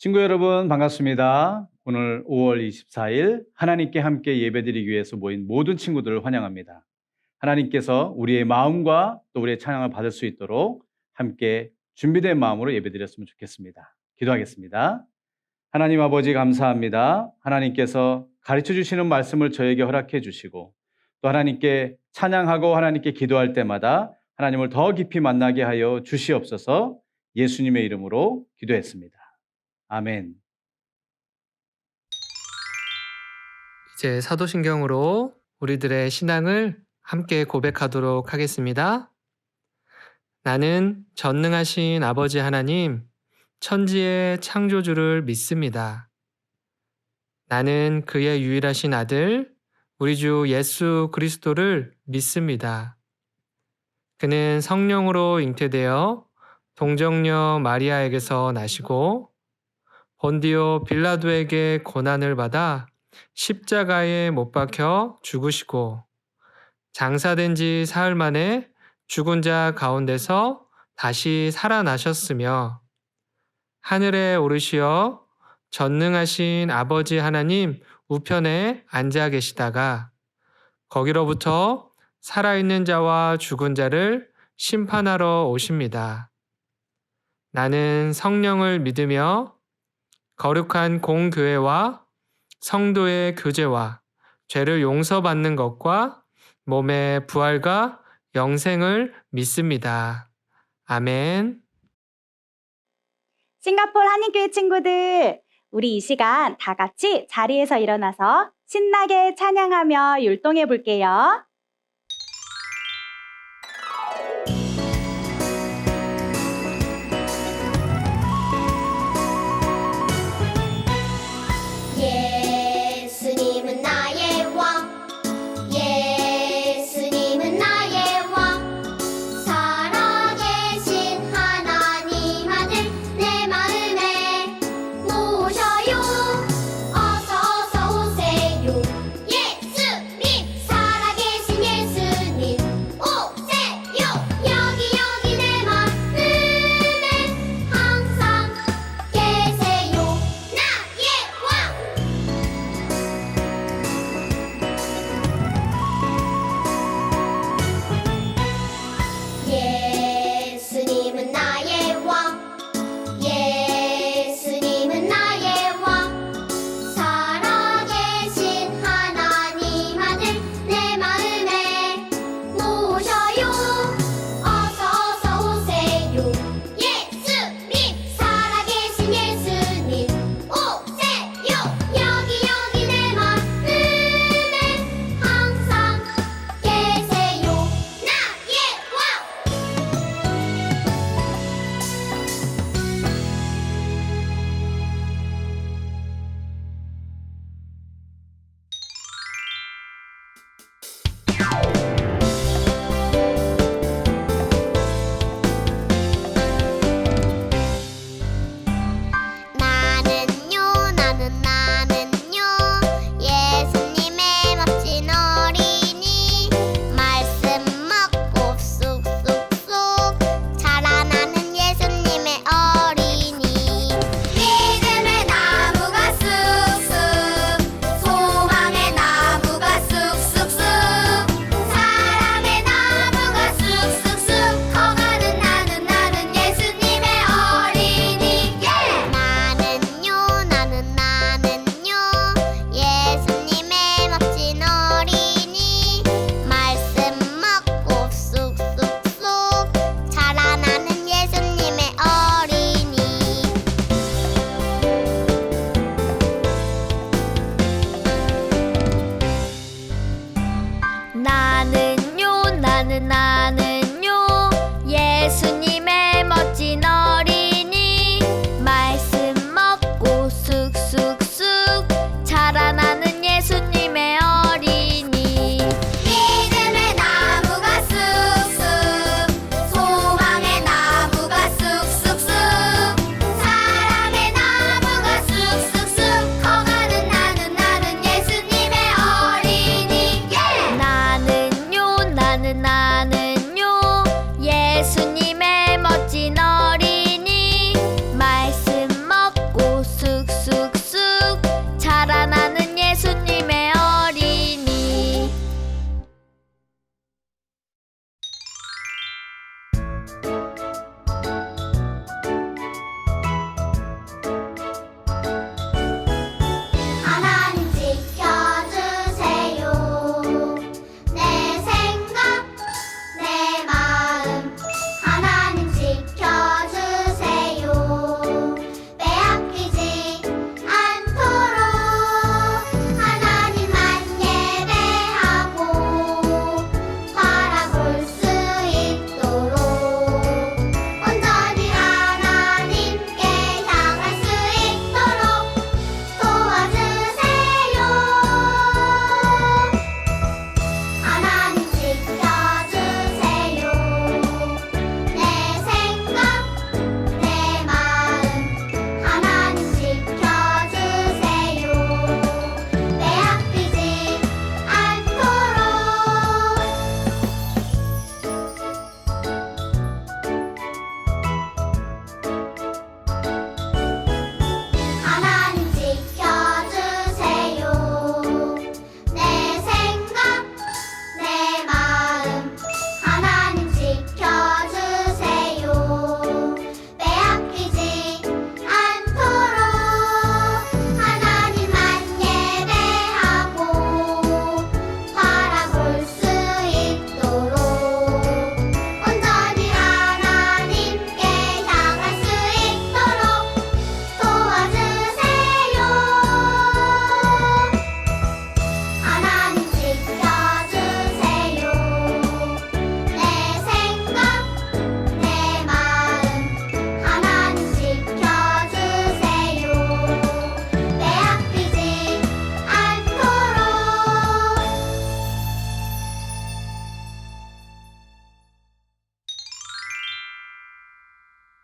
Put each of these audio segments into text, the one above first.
친구 여러분 반갑습니다. 오늘 5월 24일 하나님께 함께 예배드리기 위해서 모인 모든 친구들을 환영합니다. 하나님께서 우리의 마음과 또 우리의 찬양을 받을 수 있도록 함께 준비된 마음으로 예배드렸으면 좋겠습니다. 기도하겠습니다. 하나님 아버지 감사합니다. 하나님께서 가르쳐 주시는 말씀을 저에게 허락해 주시고 또 하나님께 찬양하고 하나님께 기도할 때마다 하나님을 더 깊이 만나게 하여 주시옵소서. 예수님의 이름으로 기도했습니다. 아멘. 이제 사도신경으로 우리들의 신앙을 함께 고백하도록 하겠습니다. 나는 전능하신 아버지 하나님, 천지의 창조주를 믿습니다. 나는 그의 유일하신 아들, 우리 주 예수 그리스도를 믿습니다. 그는 성령으로 잉태되어 동정녀 마리아에게서 나시고 본디오 빌라도에게 고난을 받아 십자가에 못 박혀 죽으시고 장사된 지 사흘 만에 죽은 자 가운데서 다시 살아나셨으며 하늘에 오르시어 전능하신 아버지 하나님 우편에 앉아 계시다가 거기로부터 살아있는 자와 죽은 자를 심판하러 오십니다. 나는 성령을 믿으며 거룩한 공교회와 성도의 교제와 죄를 용서받는 것과 몸의 부활과 영생을 믿습니다. 아멘. 싱가포르 한인교회 친구들, 우리 이 시간 다 같이 자리에서 일어나서 신나게 찬양하며 율동해 볼게요. 예수님은 나의 왕, 예수님은 나의 왕, 살아계신 하나님 아들 내 마음에 모셔요. 어서 오세요. 예수님 살아계신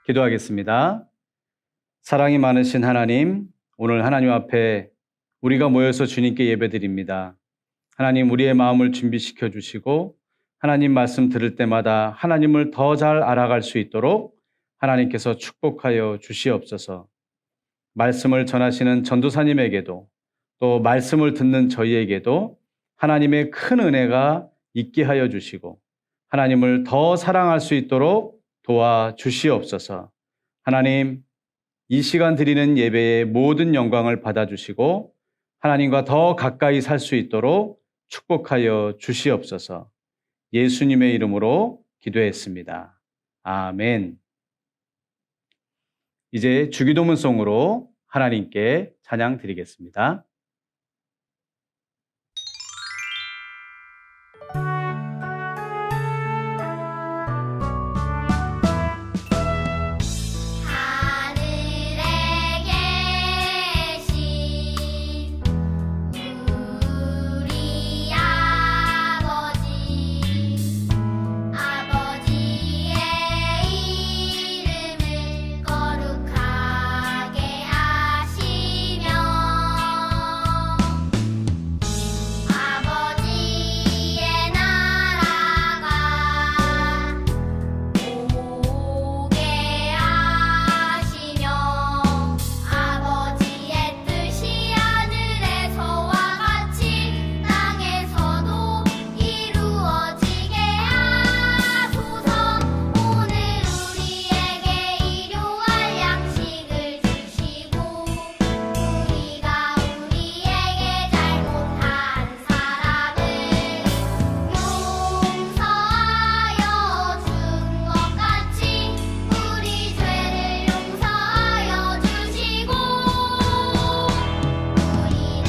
기도하겠습니다. 사랑이 많으신 하나님, 오늘 하나님 앞에 우리가 모여서 주님께 예배드립니다. 하나님, 우리의 마음을 준비시켜 주시고 하나님 말씀 들을 때마다 하나님을 더 잘 알아갈 수 있도록 하나님께서 축복하여 주시옵소서. 말씀을 전하시는 전도사님에게도 또 말씀을 듣는 저희에게도 하나님의 큰 은혜가 있게 하여 주시고 하나님을 더 사랑할 수 있도록 도와주시옵소서. 하나님, 이 시간 드리는 예배의 모든 영광을 받아주시고 하나님과 더 가까이 살 수 있도록 축복하여 주시옵소서. 예수님의 이름으로 기도했습니다. 아멘. 이제 주기도문송으로 하나님께 찬양 드리겠습니다. 하늘에 계신 우리 아버지의 이름을 거룩하게 하시며 아버지의 나라가 오게 하시며 아버지의 뜻이 하늘에서와 같이 땅에서도 이루어지게 하소서. 오늘 우리에게 일용할 양식을 주시고 우리가 우리에게 잘못한 사람을 용서하여 준 것 같이 우리 죄를 용서하여 주시고 우리를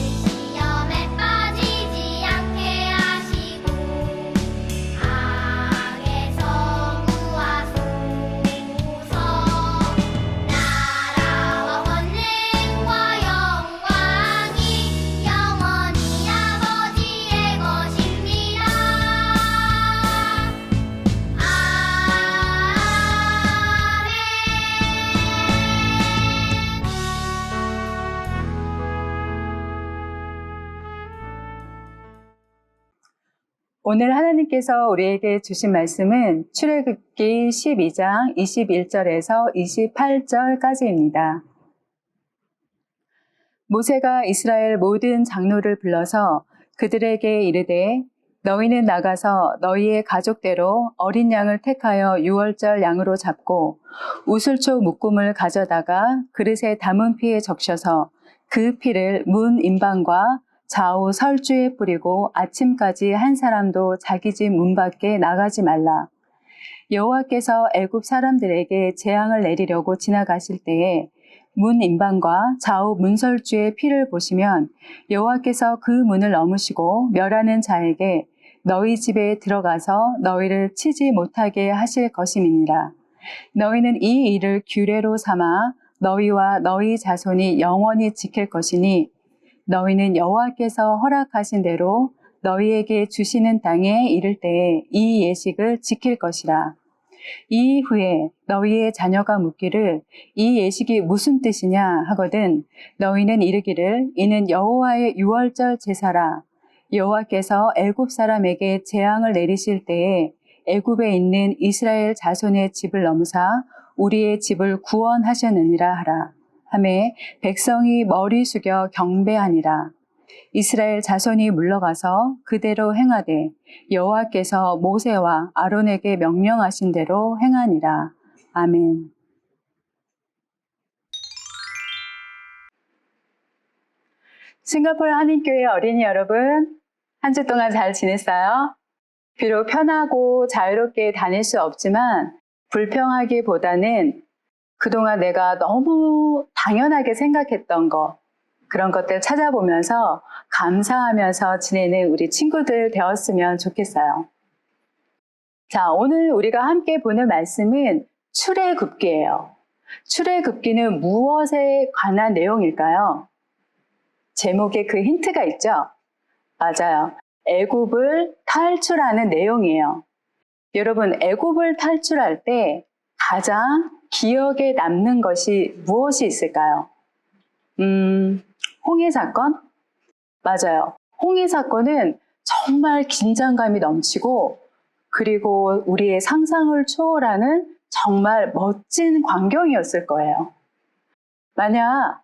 시험에 빠지지 않게 하시고 악에서 구하소서. 나라와 권능과 영광이 영원히 아버지의 것입니다. 오늘 하나님께서 우리에게 주신 말씀은 출애굽기 12장 21절에서 28절까지입니다. 모세가 이스라엘 모든 장로를 불러서 그들에게 이르되 너희는 나가서 너희의 가족대로 어린 양을 택하여 유월절 양으로 잡고 우슬초 묶음을 가져다가 그릇에 담은 피에 적셔서 그 피를 문 임방과 좌우 설주에 뿌리고 아침까지 한 사람도 자기 집 문 밖에 나가지 말라. 여호와께서 애굽 사람들에게 재앙을 내리려고 지나가실 때에 문 임방과 좌우 문설주의 피를 보시면 여호와께서 그 문을 넘으시고 멸하는 자에게 너희 집에 들어가서 너희를 치지 못하게 하실 것임이니라. 너희는 이 일을 규례로 삼아 너희와 너희 자손이 영원히 지킬 것이니 너희는 여호와께서 허락하신 대로 너희에게 주시는 땅에 이를 때에 이 예식을 지킬 것이라. 이후에 너희의 자녀가 묻기를 이 예식이 무슨 뜻이냐 하거든 너희는 이르기를 이는 여호와의 유월절 제사라. 여호와께서 애굽 사람에게 재앙을 내리실 때에 애굽에 있는 이스라엘 자손의 집을 넘으사 우리의 집을 구원하셨느니라 하라. 하매 백성이 머리 숙여 경배하니라. 이스라엘 자손이 물러가서 그대로 행하되 여호와께서 모세와 아론에게 명령하신 대로 행하니라. 아멘. 싱가포르 한인교회 어린이 여러분, 한 주 동안 잘 지냈어요? 비록 편하고 자유롭게 다닐 수 없지만 불평하기보다는 그동안 내가 너무 당연하게 생각했던 거, 그런 것들 찾아보면서 감사하면서 지내는 우리 친구들 되었으면 좋겠어요. 자, 오늘 우리가 함께 보는 말씀은 출애굽기예요. 출애굽기는 무엇에 관한 내용일까요? 제목에 그 힌트가 있죠? 맞아요. 애굽을 탈출하는 내용이에요. 여러분, 애굽을 탈출할 때 가장 기억에 남는 것이 무엇이 있을까요? 홍해 사건? 맞아요. 홍해 사건은 정말 긴장감이 넘치고 그리고 우리의 상상을 초월하는 정말 멋진 광경이었을 거예요. 만약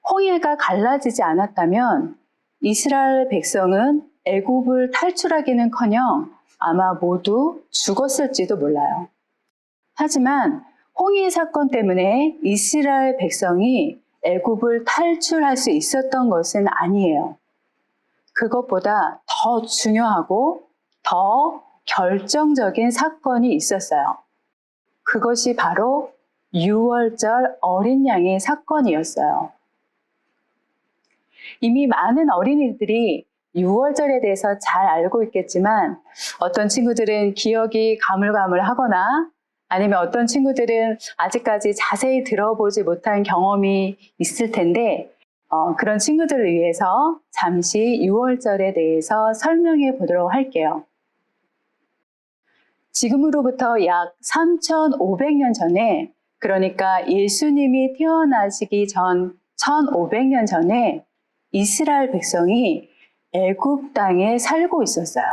홍해가 갈라지지 않았다면 이스라엘 백성은 애굽을 탈출하기는커녕 아마 모두 죽었을지도 몰라요. 하지만 홍해 사건 때문에 이스라엘 백성이 애굽을 탈출할 수 있었던 것은 아니에요. 그것보다 더 중요하고 더 결정적인 사건이 있었어요. 그것이 바로 유월절 어린 양의 사건이었어요. 이미 많은 어린이들이 유월절에 대해서 잘 알고 있겠지만 어떤 친구들은 기억이 가물가물하거나 아니면 어떤 친구들은 아직까지 자세히 들어보지 못한 경험이 있을 텐데 그런 친구들을 위해서 잠시 유월절에 대해서 설명해 보도록 할게요. 지금으로부터 약 3,500년 전에, 그러니까 예수님이 태어나시기 전 1,500년 전에 이스라엘 백성이 애굽 땅에 살고 있었어요.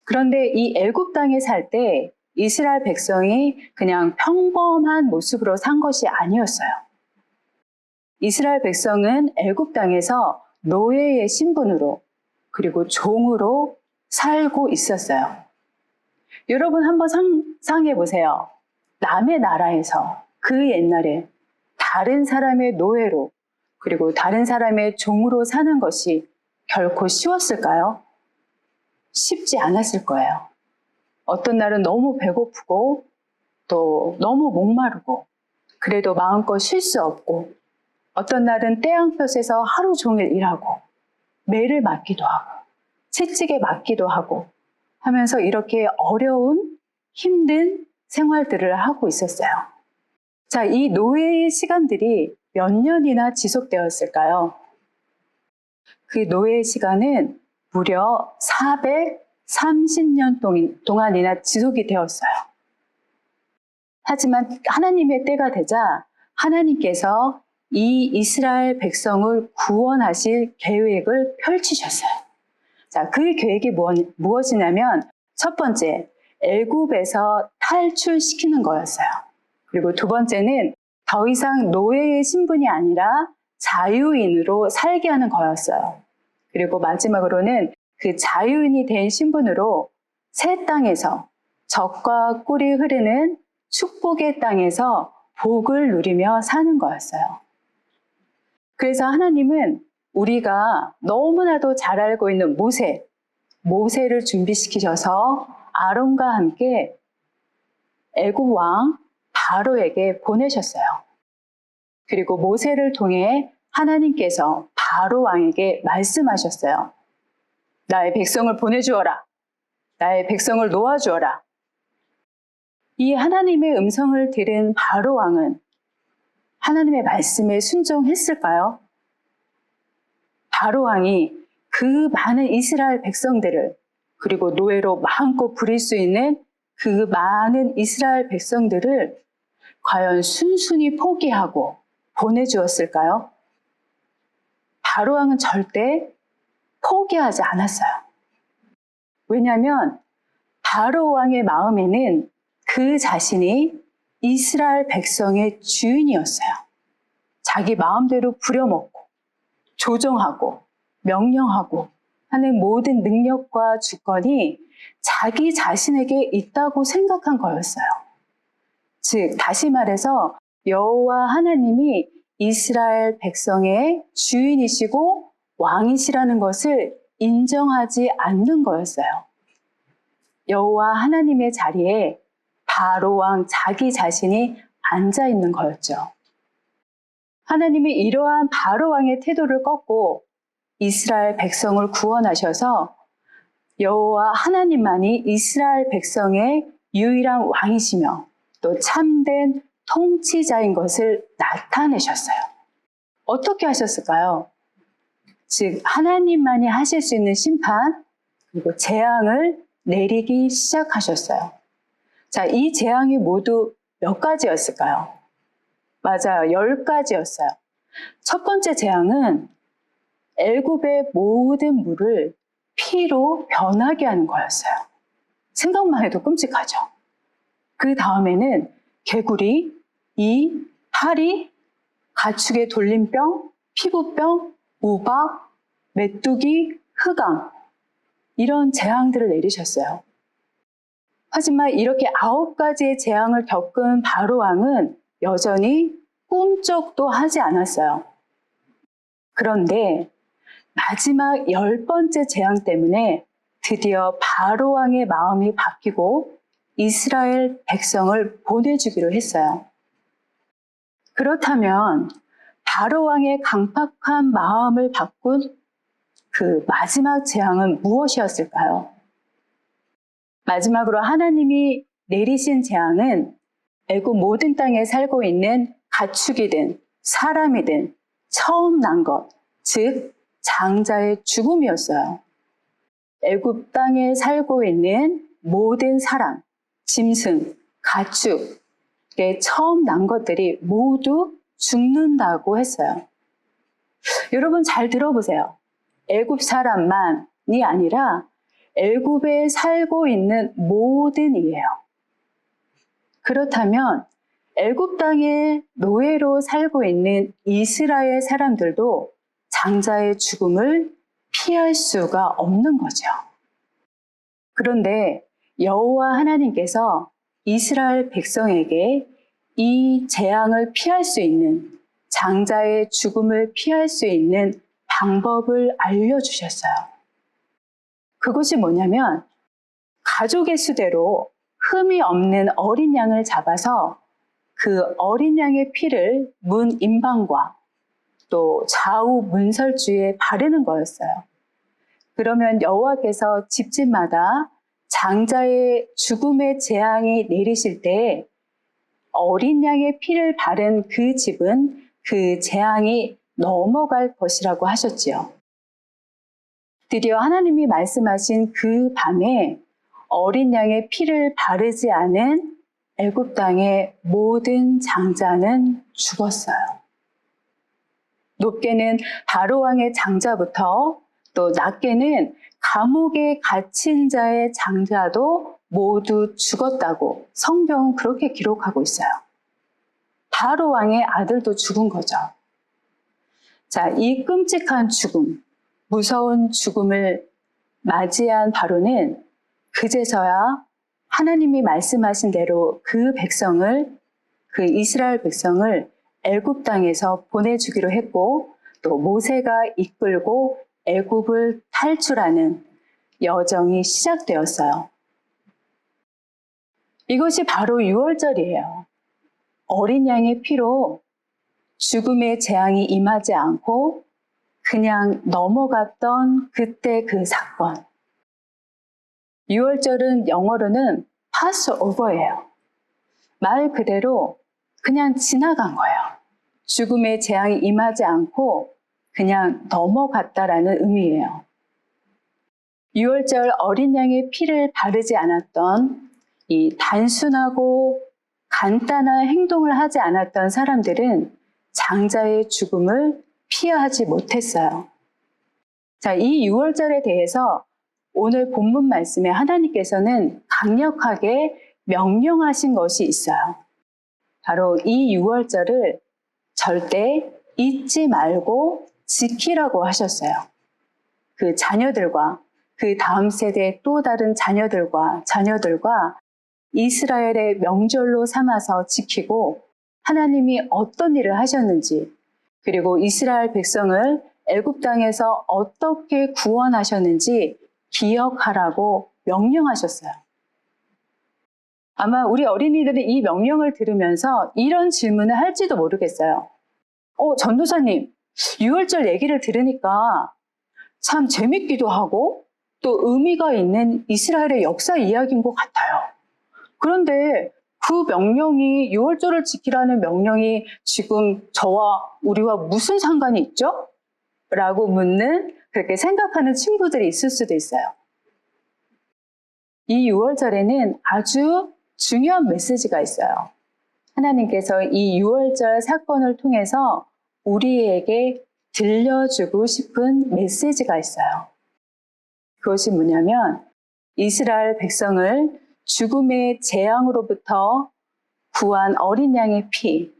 그런데 이 애굽 땅에 살 때 이스라엘 백성이 그냥 평범한 모습으로 산 것이 아니었어요. 이스라엘 백성은 애굽 땅에서 노예의 신분으로 그리고 종으로 살고 있었어요. 여러분 한번 상상해 보세요. 남의 나라에서 그 옛날에 다른 사람의 노예로 그리고 다른 사람의 종으로 사는 것이 결코 쉬웠을까요? 쉽지 않았을 거예요. 어떤 날은 너무 배고프고 또 너무 목마르고 그래도 마음껏 쉴 수 없고 어떤 날은 태양볕에서 하루 종일 일하고 매를 맞기도 하고 채찍에 맞기도 하고 하면서 이렇게 어려운 힘든 생활들을 하고 있었어요. 자, 이 노예의 시간들이 몇 년이나 지속되었을까요? 그 노예의 시간은 무려 430년 동안이나 지속이 되었어요. 하지만 하나님의 때가 되자 하나님께서 이 이스라엘 백성을 구원하실 계획을 펼치셨어요. 자, 그 계획이 무엇이냐면 첫 번째, 애굽에서 탈출시키는 거였어요. 그리고 두 번째는 더 이상 노예의 신분이 아니라 자유인으로 살게 하는 거였어요. 그리고 마지막으로는 그 자유인이 된 신분으로 새 땅에서 젖과 꿀이 흐르는 축복의 땅에서 복을 누리며 사는 거였어요. 그래서 하나님은 우리가 너무나도 잘 알고 있는 모세를 준비시키셔서 아론과 함께 애굽 왕 바로에게 보내셨어요. 그리고 모세를 통해 하나님께서 바로 왕에게 말씀하셨어요. 나의 백성을 보내주어라. 나의 백성을 놓아주어라. 이 하나님의 음성을 들은 바로 왕은 하나님의 말씀에 순종했을까요? 바로 왕이 그 많은 이스라엘 백성들을 그리고 노예로 마음껏 부릴 수 있는 그 많은 이스라엘 백성들을 과연 순순히 포기하고 보내주었을까요? 바로 왕은 절대 포기하지 않았어요. 왜냐하면 바로 왕의 마음에는 그 자신이 이스라엘 백성의 주인이었어요. 자기 마음대로 부려먹고 조정하고 명령하고 하는 모든 능력과 주권이 자기 자신에게 있다고 생각한 거였어요. 즉, 다시 말해서 여호와 하나님이 이스라엘 백성의 주인이시고 왕이시라는 것을 인정하지 않는 거였어요. 여호와 하나님의 자리에 바로 왕 자기 자신이 앉아 있는 거였죠. 하나님이 이러한 바로 왕의 태도를 꺾고 이스라엘 백성을 구원하셔서 여호와 하나님만이 이스라엘 백성의 유일한 왕이시며 또 참된 통치자인 것을 나타내셨어요. 어떻게 하셨을까요? 즉, 하나님만이 하실 수 있는 심판 그리고 재앙을 내리기 시작하셨어요. 자, 이 재앙이 모두 몇 가지였을까요? 맞아요. 10가지였어요. 첫 번째 재앙은 애굽의 모든 물을 피로 변하게 하는 거였어요. 생각만 해도 끔찍하죠. 그 다음에는 개구리, 이, 파리, 가축의 돌림병, 피부병, 우박, 메뚜기, 흑암 이런 재앙들을 내리셨어요. 하지만 이렇게 9가지의 재앙을 겪은 바로 왕은 여전히 꿈쩍도 하지 않았어요. 그런데 마지막 10번째 재앙 때문에 드디어 바로 왕의 마음이 바뀌고 이스라엘 백성을 보내주기로 했어요. 그렇다면 바로 왕의 강팍한 마음을 바꾼 그 마지막 재앙은 무엇이었을까요? 마지막으로 하나님이 내리신 재앙은 애굽 모든 땅에 살고 있는 가축이든 사람이든 처음 난 것, 즉 장자의 죽음이었어요. 애굽 땅에 살고 있는 모든 사람, 짐승, 가축의 처음 난 것들이 모두 죽는다고 했어요. 여러분 잘 들어보세요. 애굽 사람만이 아니라 애굽에 살고 있는 모든 이예요. 그렇다면 애굽 땅에 노예로 살고 있는 이스라엘 사람들도 장자의 죽음을 피할 수가 없는 거죠. 그런데 여호와 하나님께서 이스라엘 백성에게 이 재앙을 피할 수 있는, 장자의 죽음을 피할 수 있는 방법을 알려주셨어요. 그것이 뭐냐면 가족의 수대로 흠이 없는 어린 양을 잡아서 그 어린 양의 피를 문 임방과 또 좌우 문설주에 바르는 거였어요. 그러면 여호와께서 집집마다 장자의 죽음의 재앙이 내리실 때 어린 양의 피를 바른 그 집은 그 재앙이 넘어갈 것이라고 하셨지요. 드디어 하나님이 말씀하신 그 밤에 어린 양의 피를 바르지 않은 애굽 땅의 모든 장자는 죽었어요. 높게는 바로 왕의 장자부터 또 낮게는 감옥에 갇힌 자의 장자도 모두 죽었다고 성경은 그렇게 기록하고 있어요. 바로 왕의 아들도 죽은 거죠. 자, 이 끔찍한 죽음, 무서운 죽음을 맞이한 바로는 그제서야 하나님이 말씀하신 대로 그 백성을, 그 이스라엘 백성을 애굽 땅에서 보내주기로 했고 또 모세가 이끌고 애굽을 탈출하는 여정이 시작되었어요. 이것이 바로 유월절이에요. 어린 양의 피로 죽음의 재앙이 임하지 않고 그냥 넘어갔던 그때 그 사건. 유월절은 영어로는 파스오버예요. 말 그대로 그냥 지나간 거예요. 죽음의 재앙이 임하지 않고 그냥 넘어갔다라는 의미예요. 유월절 어린 양의 피를 바르지 않았던 이 단순하고 간단한 행동을 하지 않았던 사람들은 장자의 죽음을 피하지 못했어요. 자, 이 유월절에 대해서 오늘 본문 말씀에 하나님께서는 강력하게 명령하신 것이 있어요. 바로 이 유월절을 절대 잊지 말고 지키라고 하셨어요. 그 자녀들과 그 다음 세대의 또 다른 자녀들과 이스라엘의 명절로 삼아서 지키고 하나님이 어떤 일을 하셨는지 그리고 이스라엘 백성을 애굽 땅에서 어떻게 구원하셨는지 기억하라고 명령하셨어요. 아마 우리 어린이들은 이 명령을 들으면서 이런 질문을 할지도 모르겠어요. 전도사님, 유월절 얘기를 들으니까 참 재밌기도 하고 또 의미가 있는 이스라엘의 역사 이야기인 것 같아요. 그런데 그 명령이, 유월절을 지키라는 명령이 지금 저와 우리와 무슨 상관이 있죠? 라고 묻는, 그렇게 생각하는 친구들이 있을 수도 있어요. 이 유월절에는 아주 중요한 메시지가 있어요. 하나님께서 이 유월절 사건을 통해서 우리에게 들려주고 싶은 메시지가 있어요. 그것이 뭐냐면 이스라엘 백성을 죽음의 재앙으로부터 구한 어린 양의 피,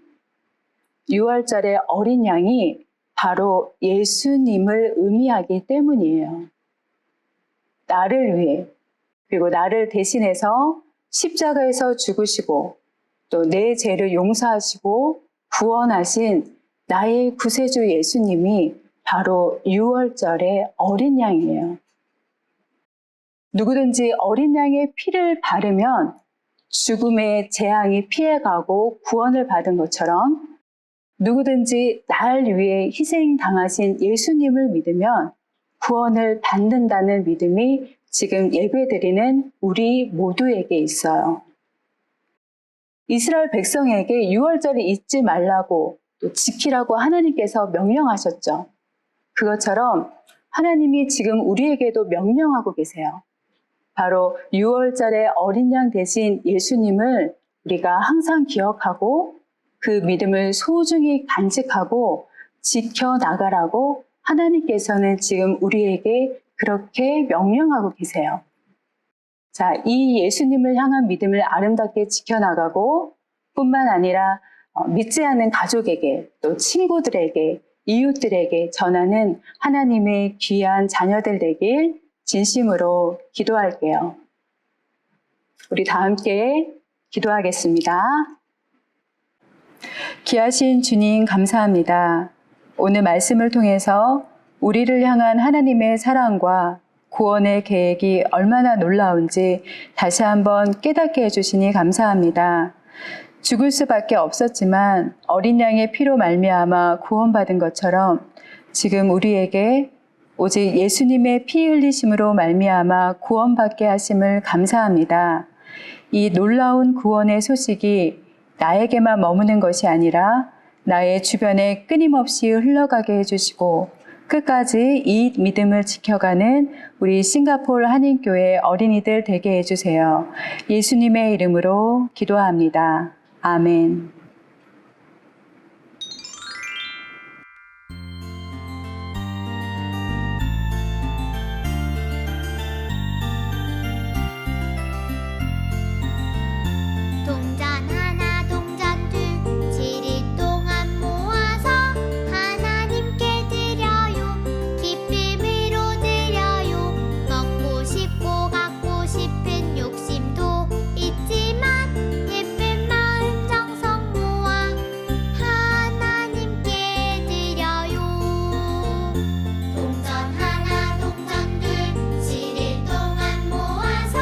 유월절의 어린 양이 바로 예수님을 의미하기 때문이에요. 나를 위해, 그리고 나를 대신해서 십자가에서 죽으시고 또 내 죄를 용서하시고 구원하신 나의 구세주 예수님이 바로 유월절의 어린 양이에요. 누구든지 어린 양의 피를 바르면 죽음의 재앙이 피해가고 구원을 받은 것처럼 누구든지 날 위해 희생당하신 예수님을 믿으면 구원을 받는다는 믿음이 지금 예배드리는 우리 모두에게 있어요. 이스라엘 백성에게 유월절을 잊지 말라고 또 지키라고 하나님께서 명령하셨죠. 그것처럼 하나님이 지금 우리에게도 명령하고 계세요. 바로 유월절의 어린 양 대신 예수님을 우리가 항상 기억하고 그 믿음을 소중히 간직하고 지켜나가라고 하나님께서는 지금 우리에게 그렇게 명령하고 계세요. 자, 이 예수님을 향한 믿음을 아름답게 지켜나가고 뿐만 아니라 믿지 않는 가족에게 또 친구들에게 이웃들에게 전하는 하나님의 귀한 자녀들 되길 진심으로 기도할게요. 우리 다 함께 기도하겠습니다. 귀하신 주님 감사합니다. 오늘 말씀을 통해서 우리를 향한 하나님의 사랑과 구원의 계획이 얼마나 놀라운지 다시 한번 깨닫게 해주시니 감사합니다. 죽을 수밖에 없었지만 어린 양의 피로 말미암아 구원받은 것처럼 지금 우리에게 오직 예수님의 피 흘리심으로 말미암아 구원받게 하심을 감사합니다. 이 놀라운 구원의 소식이 나에게만 머무는 것이 아니라 나의 주변에 끊임없이 흘러가게 해주시고 끝까지 이 믿음을 지켜가는 우리 싱가포르 한인교회 어린이들 되게 해주세요. 예수님의 이름으로 기도합니다. 아멘. 동전 하나 동전 둘 7일 동안 모아서 하나님께 드려요 기쁨으로 드려요 먹고 싶고 갖고 싶은 욕심도 있지만 예쁜 마음 정성 모아 하나님께 드려요 동전 하나 동전 둘 7일 동안 모아서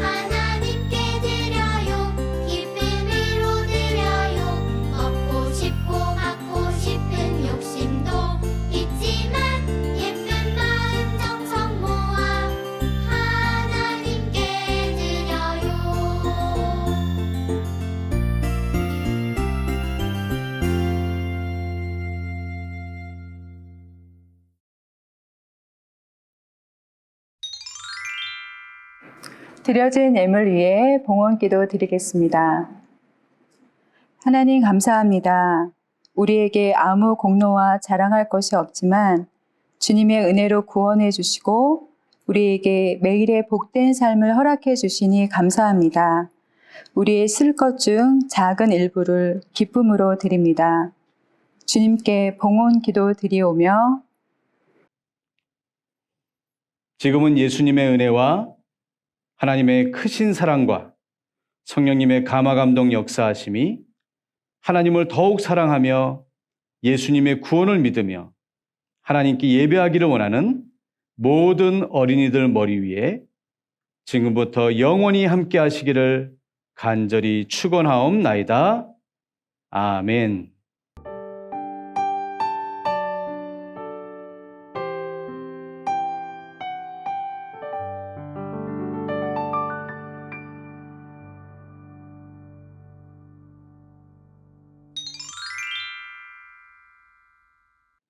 하나님께 드려요 기쁨으로 드려요 먹고 싶고 갖고 싶은 욕심도 있지만 예쁜 마음 정성 모아 하나님께 드려요 드려진 예물 위에 봉헌기도 드리겠습니다. 하나님 감사합니다. 우리에게 아무 공로와 자랑할 것이 없지만 주님의 은혜로 구원해 주시고 우리에게 매일의 복된 삶을 허락해 주시니 감사합니다. 우리의 쓸 것 중 작은 일부를 기쁨으로 드립니다. 주님께 봉헌기도 드리오며 지금은 예수님의 은혜와 하나님의 크신 사랑과 성령님의 감화감동 역사하심이 하나님을 더욱 사랑하며 예수님의 구원을 믿으며 하나님께 예배하기를 원하는 모든 어린이들 머리 위에 지금부터 영원히 함께 하시기를 간절히 축원하옵나이다. 아멘.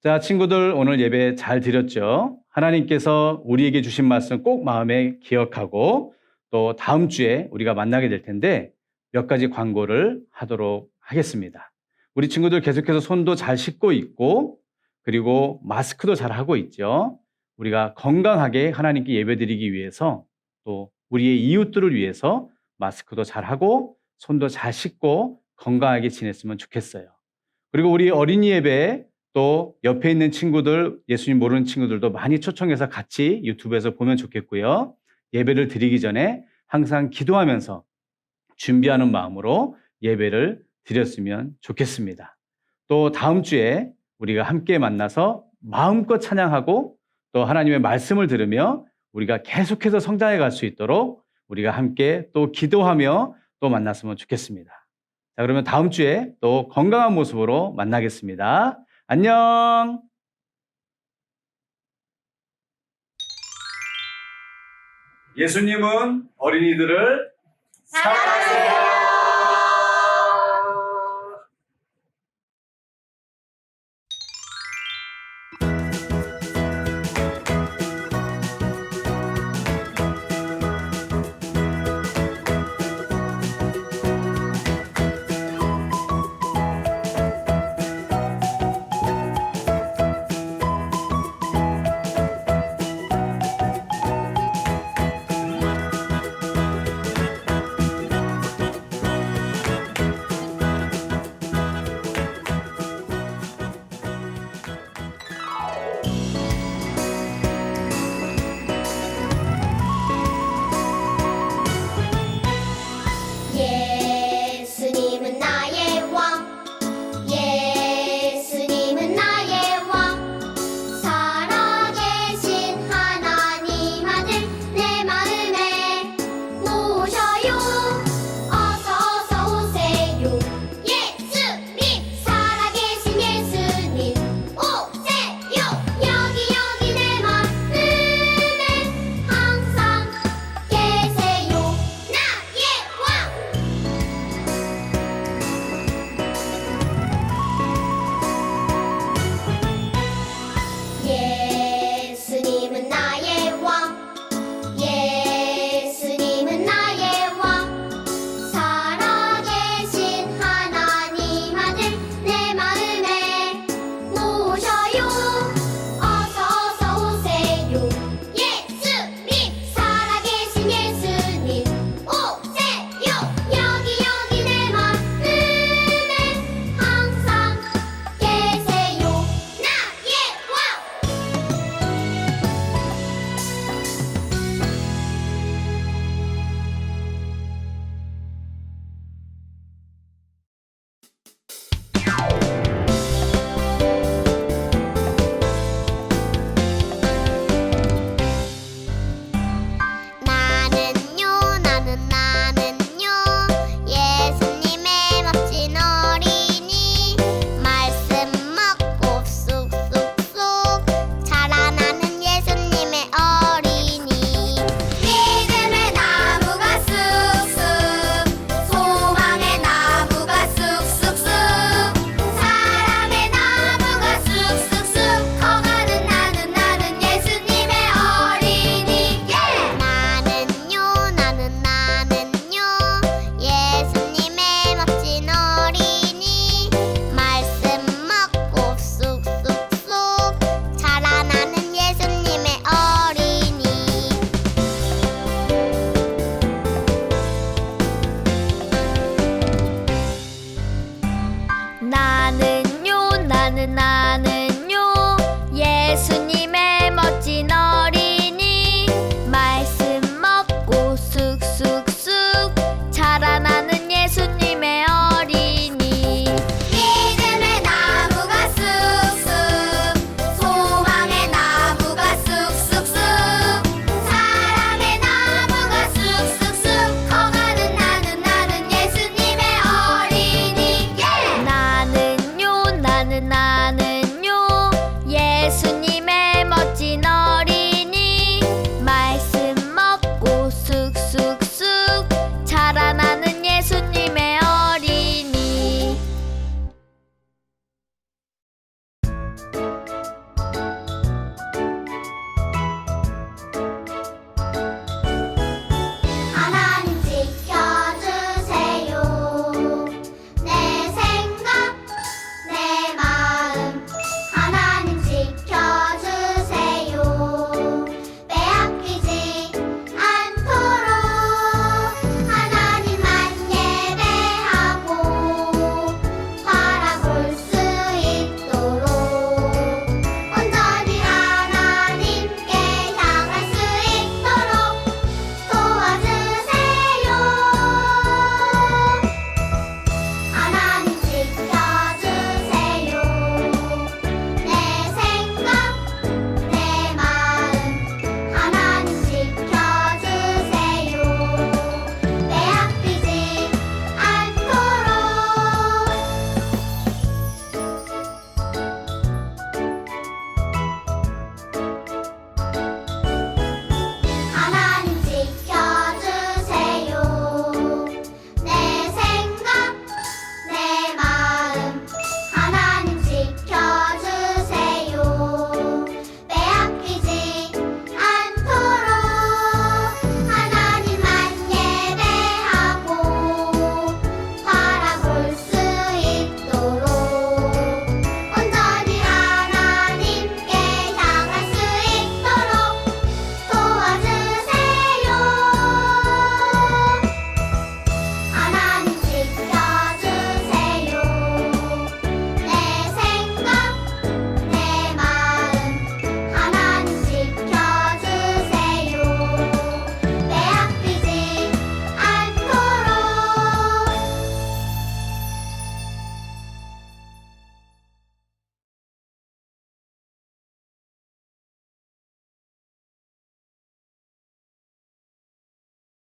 자, 친구들 오늘 예배 잘 드렸죠? 하나님께서 우리에게 주신 말씀 꼭 마음에 기억하고 또 다음 주에 우리가 만나게 될 텐데 몇 가지 광고를 하도록 하겠습니다. 우리 친구들 계속해서 손도 잘 씻고 있고 그리고 마스크도 잘 하고 있죠. 우리가 건강하게 하나님께 예배드리기 위해서 또 우리의 이웃들을 위해서 마스크도 잘 하고 손도 잘 씻고 건강하게 지냈으면 좋겠어요. 그리고 우리 어린이 예배 또 옆에 있는 친구들, 예수님 모르는 친구들도 많이 초청해서 같이 유튜브에서 보면 좋겠고요. 예배를 드리기 전에 항상 기도하면서 준비하는 마음으로 예배를 드렸으면 좋겠습니다. 또 다음 주에 우리가 함께 만나서 마음껏 찬양하고 또 하나님의 말씀을 들으며 우리가 계속해서 성장해 갈 수 있도록 우리가 함께 또 기도하며 또 만났으면 좋겠습니다. 자, 그러면 다음 주에 또 건강한 모습으로 만나겠습니다. 안녕! 예수님은 어린이들을 사랑하세요. 예수님은 나의 왕 예수님은 나의 왕 살아계신 하나님 아들 내 마음에 모셔요 어서 오세요 예수님 살아계신 예수님 오세요 여기 내 마음에 항상 계세요 나의 왕 예수님은 나의 왕 예수님은 나의 왕 살아계신 하나님 아들 내 마음에 모셔요 어서 오세요 예수님 살아계신 예수님 오세요 여기 내 마음에 항상 계세요 나의 왕 나는요 예수님의 멋진 어린이 말씀 먹고 쑥쑥쑥 자라나는 예수님의 어린이 믿음의 나무가 쑥쑥 소망의 나무가 쑥쑥쑥 사랑의 나무가 쑥쑥쑥 커가는 나는 예수님의 어린이 나는요 예수님의 멋진 어린이 말씀 먹고 쑥쑥쑥 자라나는 예수님의 어린이 나는요